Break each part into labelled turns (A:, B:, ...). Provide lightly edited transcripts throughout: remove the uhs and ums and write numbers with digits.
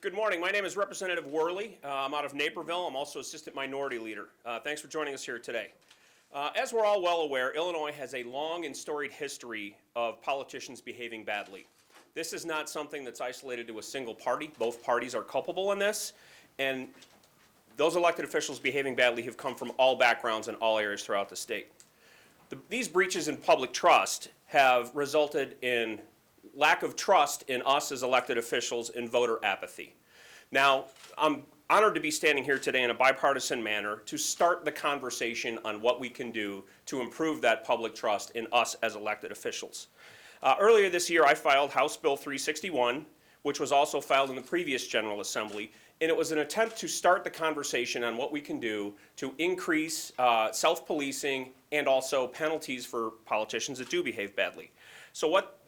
A: Good morning. My name is Representative Wehrli. I'm out of Naperville. I'm also Assistant Minority Leader. Thanks for joining us here today. As we're all well aware, Illinois has a long and storied history of politicians behaving badly. This is not something that's isolated to a single party. Both parties are culpable in this, and those elected officials behaving badly have come from all backgrounds and all areas throughout the state. These breaches in public trust have resulted in lack of trust in us as elected officials and voter apathy. Now, I'm honored to be standing here today in a bipartisan manner to start the conversation on what we can do to improve that public trust in us as elected officials. Earlier this year, I filed House Bill 361, which was also filed in the previous General Assembly, and it was an attempt to start the conversation on what we can do to increase self-policing and also penalties for politicians that do behave badly. So what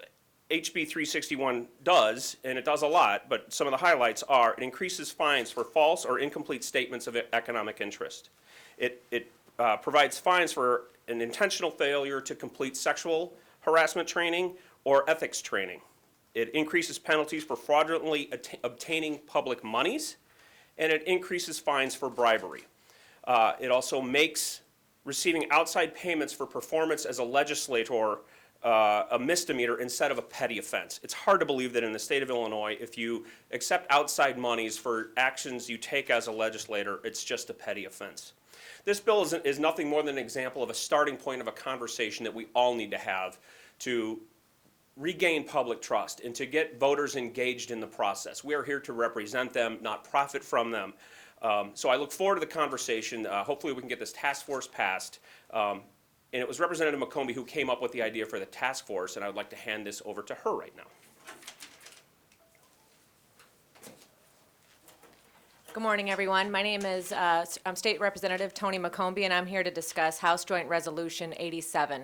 A: HB 361 does, and it does a lot, but some of the highlights are it increases fines for false or incomplete statements of economic interest. It provides fines for an intentional failure to complete sexual harassment training or ethics training. It increases penalties for fraudulently obtaining public monies, and it increases fines for bribery. It also makes receiving outside payments for performance as a legislator a misdemeanor instead of a petty offense. It's hard to believe that in the state of Illinois, if you accept outside monies for actions you take as a legislator, it's just a petty offense. This bill is nothing more than an example of a starting point of a conversation that we all need to have to regain public trust and to get voters engaged in the process. We are here to represent them, not profit from them. So I look forward to the conversation. Hopefully we can get this task force passed. And it was Representative McCombie who came up with the idea for the task force, and I would like to hand this over to her right now.
B: Good morning, everyone. My name is I'm State Representative Tony McCombie, and I'm here to discuss House Joint Resolution 87,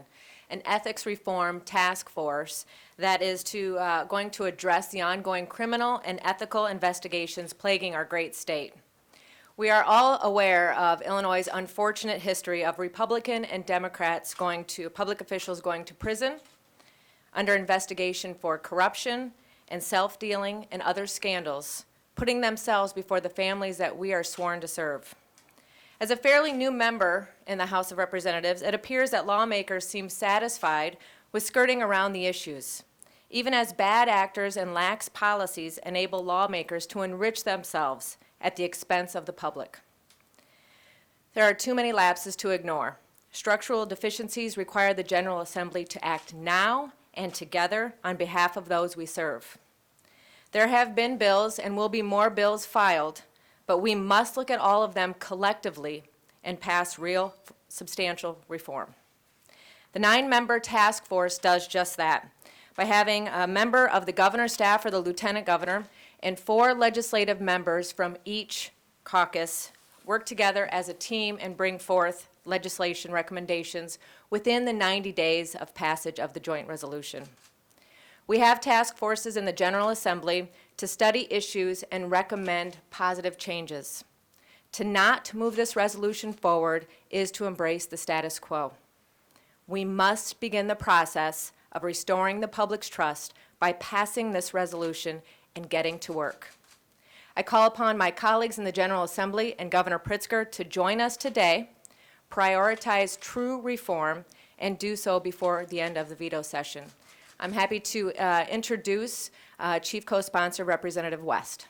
B: an ethics reform task force that is going to address the ongoing criminal and ethical investigations plaguing our great state. We are all aware of Illinois' unfortunate history of Republican and Democrats public officials going to prison under investigation for corruption and self-dealing and other scandals, putting themselves before the families that we are sworn to serve. As a fairly new member in the House of Representatives, it appears that lawmakers seem satisfied with skirting around the issues, even as bad actors and lax policies enable lawmakers to enrich themselves at the expense of the public. There are too many lapses to ignore. Structural deficiencies require the General Assembly to act now and together on behalf of those we serve. There have been bills and will be more bills filed, but we must look at all of them collectively and pass real, substantial reform. The 9-member task force does just that by having a member of the governor's staff or the lieutenant governor and 4 legislative members from each caucus work together as a team and bring forth legislation recommendations within the 90 days of passage of the joint resolution. We have task forces in the General Assembly to study issues and recommend positive changes. To not move this resolution forward is to embrace the status quo. We must begin the process of restoring the public's trust by passing this resolution and getting to work. I call upon my colleagues in the General Assembly and Governor Pritzker to join us today, prioritize true reform, and do so before the end of the veto session. I'm happy to introduce Chief Co-Sponsor Representative West.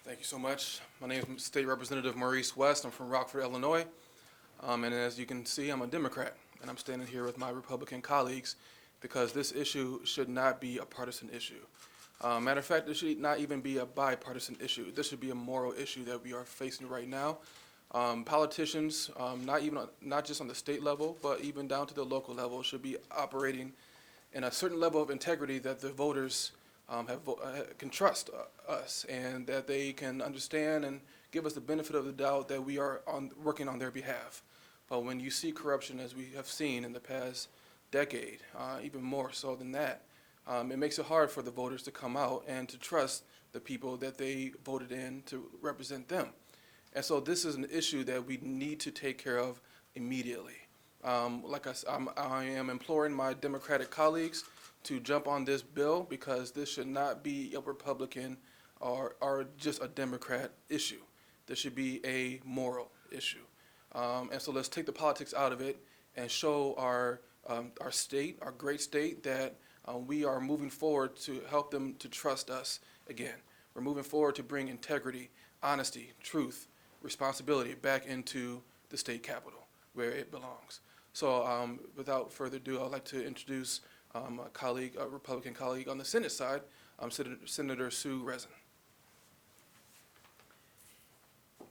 C: Thank you so much. My name is State Representative Maurice West. I'm from Rockford, Illinois. And as you can see, I'm a Democrat, and I'm standing here with my Republican colleagues because this issue should not be a partisan issue. Matter of fact, it should not even be a bipartisan issue. This should be a moral issue that we are facing right now. Politicians, not just on the state level, but even down to the local level, should be operating in a certain level of integrity that the voters can trust us, and that they can understand and give us the benefit of the doubt that we are working on their behalf. But when you see corruption, as we have seen in the past decade, even more so than that, it makes it hard for the voters to come out and to trust the people that they voted in to represent them. And so this is an issue that we need to take care of immediately. Like I am imploring my Democratic colleagues to jump on this bill because this should not be a Republican or just a Democrat issue. This should be a moral issue. And so let's take the politics out of it and show our state, our great state, that we are moving forward to help them to trust us again. We're moving forward to bring integrity, honesty, truth, responsibility back into the state capitol where it belongs. So without further ado, I'd like to introduce a colleague, a Republican colleague on the Senate side, Senator Sen Rosen.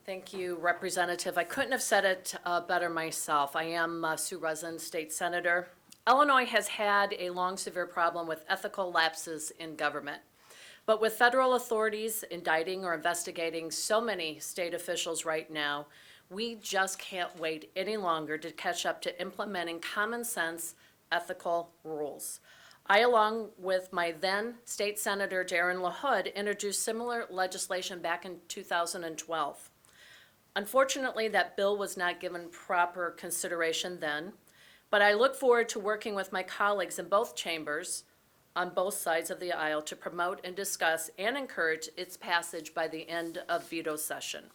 D: Thank you, Representative. I couldn't have said it better myself. I am Sen Rosen, State Senator. Illinois has had a long, severe problem with ethical lapses in government. But with federal authorities indicting or investigating so many state officials right now, we just can't wait any longer to catch up to implementing common sense ethical rules. I, along with my then State Senator Darren LaHood, introduced similar legislation back in 2012. Unfortunately, that bill was not given proper consideration then, but I look forward to working with my colleagues in both chambers on both sides of the aisle to promote and discuss and encourage its passage by the end of veto session.